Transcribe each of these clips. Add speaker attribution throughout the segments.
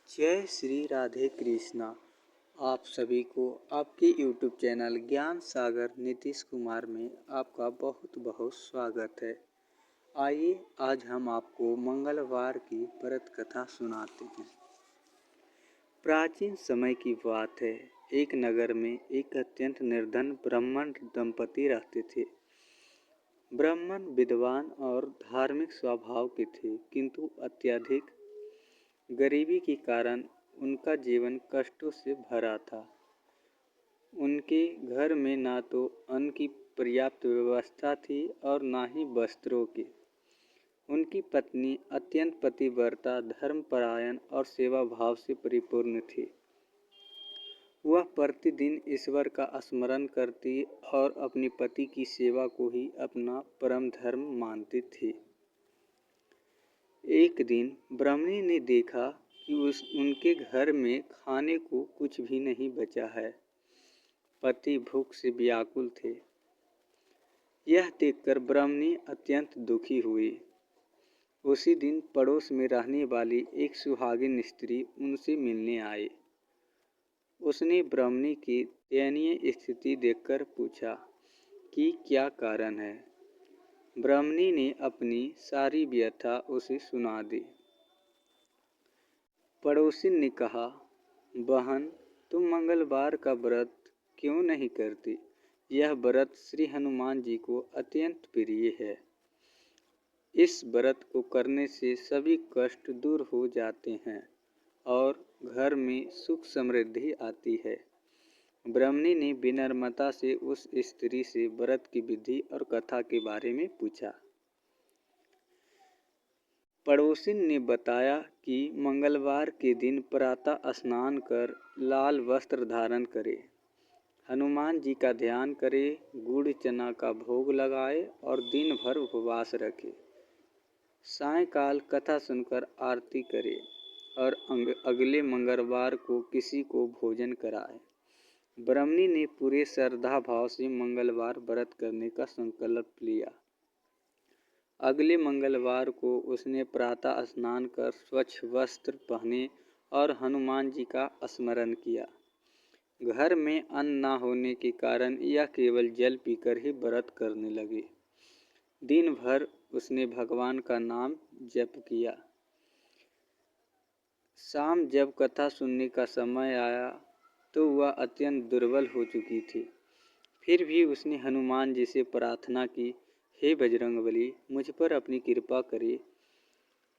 Speaker 1: जय श्री राधे कृष्णा। आप सभी को आपके YouTube चैनल ज्ञान सागर नीतीश कुमार में आपका बहुत बहुत स्वागत है। आइए आज हम आपको मंगलवार की व्रत कथा सुनाते हैं। प्राचीन समय की बात है। एक नगर में एक अत्यंत निर्धन ब्राह्मण दंपति रहते थे। ब्राह्मण विद्वान और धार्मिक स्वभाव के थे, किंतु अत्यधिक गरीबी के कारण उनका जीवन कष्टों से भरा था। उनके घर में ना तो अन्न की पर्याप्त व्यवस्था थी और ना ही वस्त्रों की। उनकी पत्नी अत्यंत पतिव्रता, धर्मपरायण और सेवा भाव से परिपूर्ण थी। वह प्रतिदिन ईश्वर का स्मरण करती और अपने पति की सेवा को ही अपना परम धर्म मानती थी। एक दिन ब्राह्मणी ने देखा कि उनके घर में खाने को कुछ भी नहीं बचा है। पति भूख से व्याकुल थे। यह देखकर ब्राह्मणी अत्यंत दुखी हुई। उसी दिन पड़ोस में रहने वाली एक सुहागिन स्त्री उनसे मिलने आई। उसने ब्राह्मणी की दयनीय स्थिति देखकर पूछा कि क्या कारण है। ब्राह्मणी ने अपनी सारी व्यथा उसे सुना दी। पड़ोसिन ने कहा, बहन, तुम मंगलवार का व्रत क्यों नहीं करती? यह व्रत श्री हनुमान जी को अत्यंत प्रिय है। इस व्रत को करने से सभी कष्ट दूर हो जाते हैं और घर में सुख समृद्धि आती है। ब्राह्मणी ने विनम्रता से उस स्त्री से व्रत की विधि और कथा के बारे में पूछा। पड़ोसिन ने बताया कि मंगलवार के दिन प्रातः स्नान कर लाल वस्त्र धारण करे, हनुमान जी का ध्यान करे, गुड़ चना का भोग लगाए और दिन भर उपवास रखे। सायंकाल कथा सुनकर आरती करे और अगले मंगलवार को किसी को भोजन कराए। ब्राह्मणी ने पूरे श्रद्धा भाव से मंगलवार व्रत करने का संकल्प लिया। अगले मंगलवार को उसने प्रातः स्नान कर स्वच्छ वस्त्र पहने और हनुमान जी का स्मरण किया। घर में अन्न न होने के कारण यह केवल जल पीकर ही व्रत करने लगी। दिन भर उसने भगवान का नाम जप किया। शाम जब कथा सुनने का समय आया तो वह अत्यंत दुर्बल हो चुकी थी। फिर भी उसने हनुमान जी से प्रार्थना की, हे बजरंगबली, मुझ पर अपनी कृपा करे,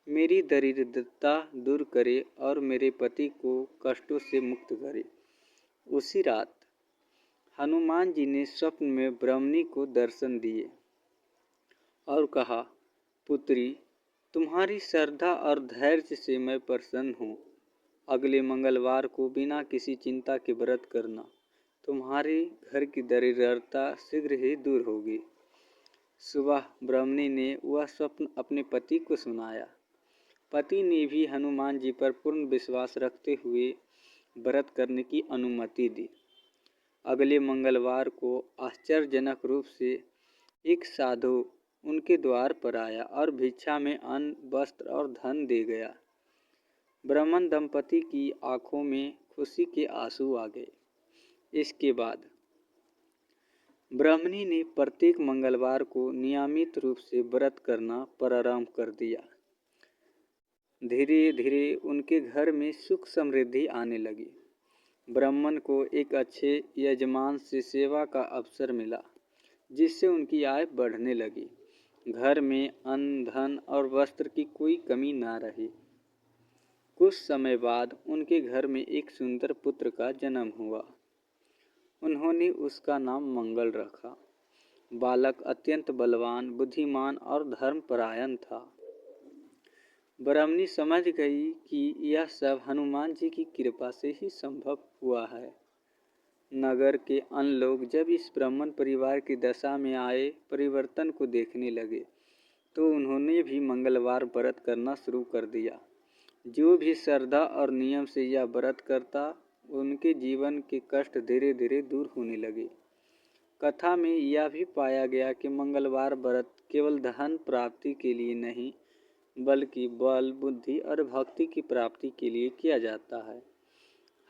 Speaker 1: मेरी दरिद्रता दूर करे और मेरे पति को कष्टों से मुक्त करे। उसी रात हनुमान जी ने स्वप्न में ब्राह्मणी को दर्शन दिए और कहा, पुत्री, तुम्हारी श्रद्धा और धैर्य से मैं प्रसन्न हूँ। अगले मंगलवार को बिना किसी चिंता के व्रत करना। तुम्हारे घर की दरिद्रता शीघ्र ही दूर होगी। सुबह ब्राह्मणी ने वह स्वप्न अपने पति को सुनाया। पति ने भी हनुमान जी पर पूर्ण विश्वास रखते हुए व्रत करने की अनुमति दी। अगले मंगलवार को आश्चर्यजनक रूप से एक साधु उनके द्वार पर आया और भिक्षा में अन्न, वस्त्र और धन दे गया। ब्राह्मण दंपति की आंखों में खुशी के आंसू आ गए। इसके बाद ब्राह्मणी ने प्रत्येक मंगलवार को नियमित रूप से व्रत करना प्रारंभ कर दिया। धीरे धीरे उनके घर में सुख समृद्धि आने लगी। ब्राह्मण को एक अच्छे यजमान से सेवा का अवसर मिला, जिससे उनकी आय बढ़ने लगी। घर में अन्न, धन और वस्त्र की कोई कमी न रही। कुछ समय बाद उनके घर में एक सुंदर पुत्र का जन्म हुआ। उन्होंने उसका नाम मंगल रखा। बालक अत्यंत बलवान, बुद्धिमान और धर्मपरायण था। ब्राह्मणी समझ गई कि यह सब हनुमान जी की कृपा से ही संभव हुआ है। नगर के अन्य लोग जब इस ब्राह्मण परिवार की दशा में आए परिवर्तन को देखने लगे तो उन्होंने भी मंगलवार व्रत करना शुरू कर दिया। जो भी श्रद्धा और नियम से यह व्रत करता, उनके जीवन के कष्ट धीरे धीरे दूर होने लगे। कथा में यह भी पाया गया कि मंगलवार व्रत केवल धन प्राप्ति के लिए नहीं, बल्कि बल, बुद्धि और भक्ति की प्राप्ति के लिए किया जाता है।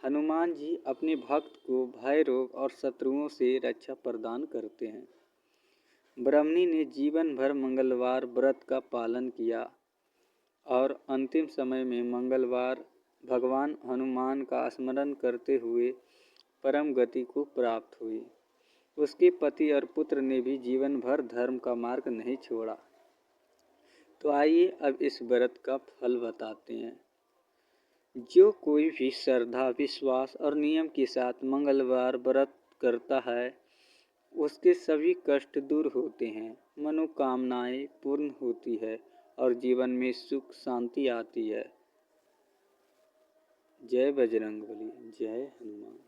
Speaker 1: हनुमान जी अपने भक्त को भय, रोग और शत्रुओं से रक्षा प्रदान करते हैं। ब्रह्मणी ने जीवन भर मंगलवार व्रत का पालन किया और अंतिम समय में मंगलवार भगवान हनुमान का स्मरण करते हुए परम गति को प्राप्त हुई। उसके पति और पुत्र ने भी जीवन भर धर्म का मार्ग नहीं छोड़ा। तो आइए अब इस व्रत का फल बताते हैं। जो कोई भी श्रद्धा, विश्वास और नियम के साथ मंगलवार व्रत करता है, उसके सभी कष्ट दूर होते हैं, मनोकामनाएं पूर्ण होती है और जीवन में सुख शांति आती है। जय बजरंगबली, जय हनुमान।